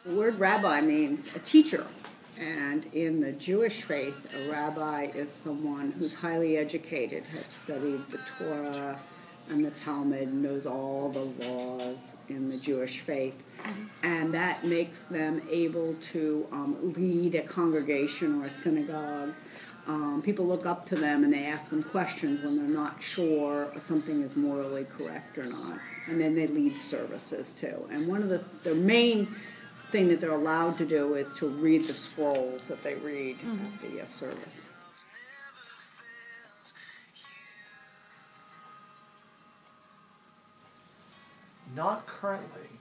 The word rabbi means a teacher, and in the Jewish faith, a rabbi is someone who's highly educated, has studied the Torah and the Talmud, knows all the laws in the Jewish faith, and that makes them able to lead a congregation or a synagogue. People look up to them and they ask them questions when they're not sure if something is morally correct or not. And then they lead services too. And one of the main thing that they're allowed to do is to read the scrolls that they read at the service. Not currently.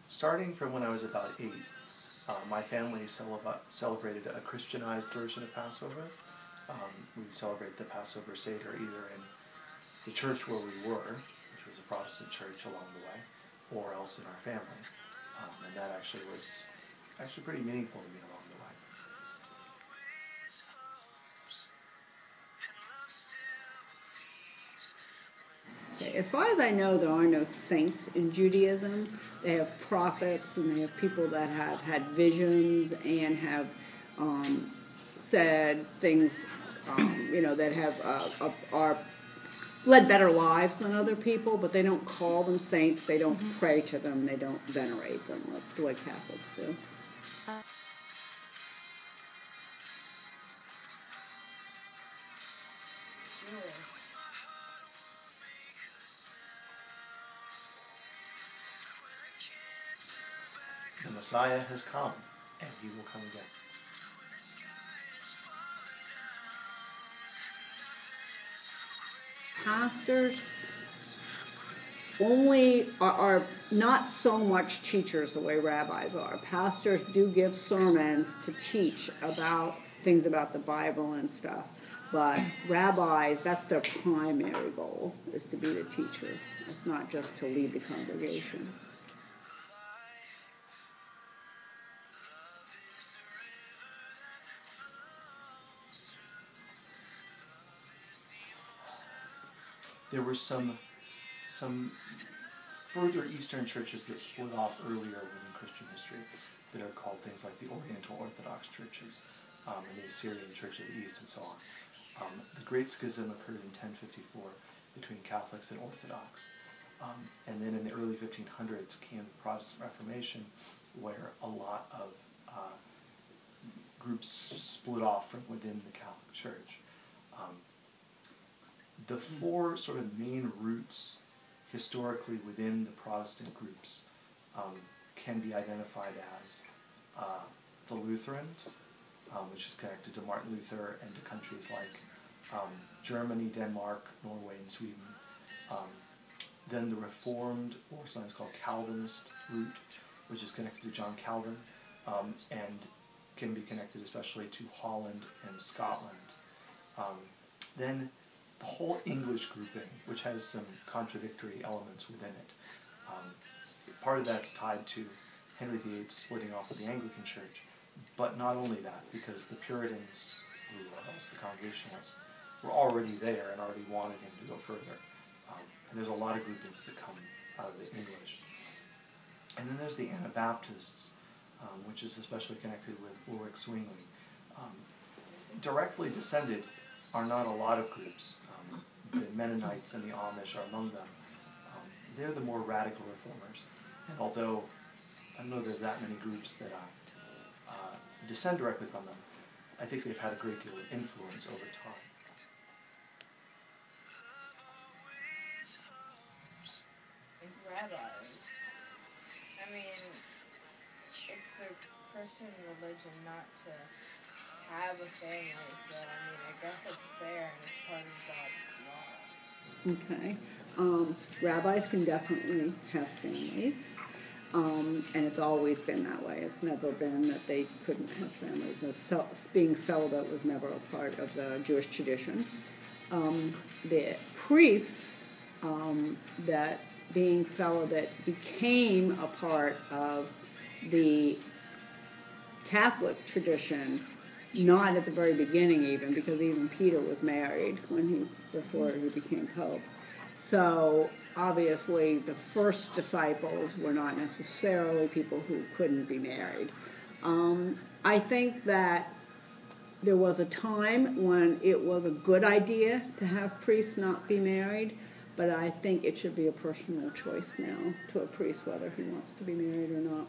Starting from when I was about 8, my family celebrated a Christianized version of Passover. We would celebrate the Passover Seder either in the church where we were, which was a Protestant church along the way, or else in our family. And that actually was pretty meaningful to me along the way. As far as I know, there are no saints in Judaism. They have prophets, and they have people that have had visions and have said things, that have are led better lives than other people. But they don't call them saints. They don't pray to them. They don't venerate them the way Catholics do. The Messiah has come, and he will come again. Pastors only are not so much teachers the way rabbis are. Pastors do give sermons to teach about things about the Bible and stuff, but rabbis, that's their primary goal, is to be the teacher. It's not just to lead the congregation. There were some further Eastern churches that split off earlier within Christian history that are called things like the Oriental Orthodox churches and the Assyrian Church of the East and so on. The Great Schism occurred in 1054 between Catholics and Orthodox. And then in the early 1500s came the Protestant Reformation, where a lot of groups split off from within the Catholic Church. The four sort of main roots historically within the Protestant groups can be identified as the Lutherans, which is connected to Martin Luther and to countries like Germany, Denmark, Norway, and Sweden. Then the Reformed, or sometimes called Calvinist root, which is connected to John Calvin, and can be connected especially to Holland and Scotland. Then the whole English grouping, which has some contradictory elements within it. Part of that's tied to Henry VIII splitting off of the Anglican Church, but not only that, because the Puritans, who are also the Congregationalists, were already there and already wanted him to go further. And there's a lot of groupings that come out of the English. And then there's the Anabaptists, which is especially connected with Ulrich Zwingli. Directly descended are not a lot of groups. The Mennonites and the Amish are among them. They're the more radical reformers. And although I don't know there's that many groups that descend directly from them, I think they've had a great deal of influence over time. It's rabbis. I mean, it's the Christian religion not to have a family, so I guess it's fair and it's part of God's law. Okay. Rabbis can definitely have families, and it's always been that way. It's never been that they couldn't have families. Being celibate was never a part of the Jewish tradition. The priests, that being celibate became a part of the Catholic tradition, not at the very beginning even, because even Peter was married before he became Pope. So obviously the first disciples were not necessarily people who couldn't be married. I think that there was a time when it was a good idea to have priests not be married, but I think it should be a personal choice now to a priest whether he wants to be married or not.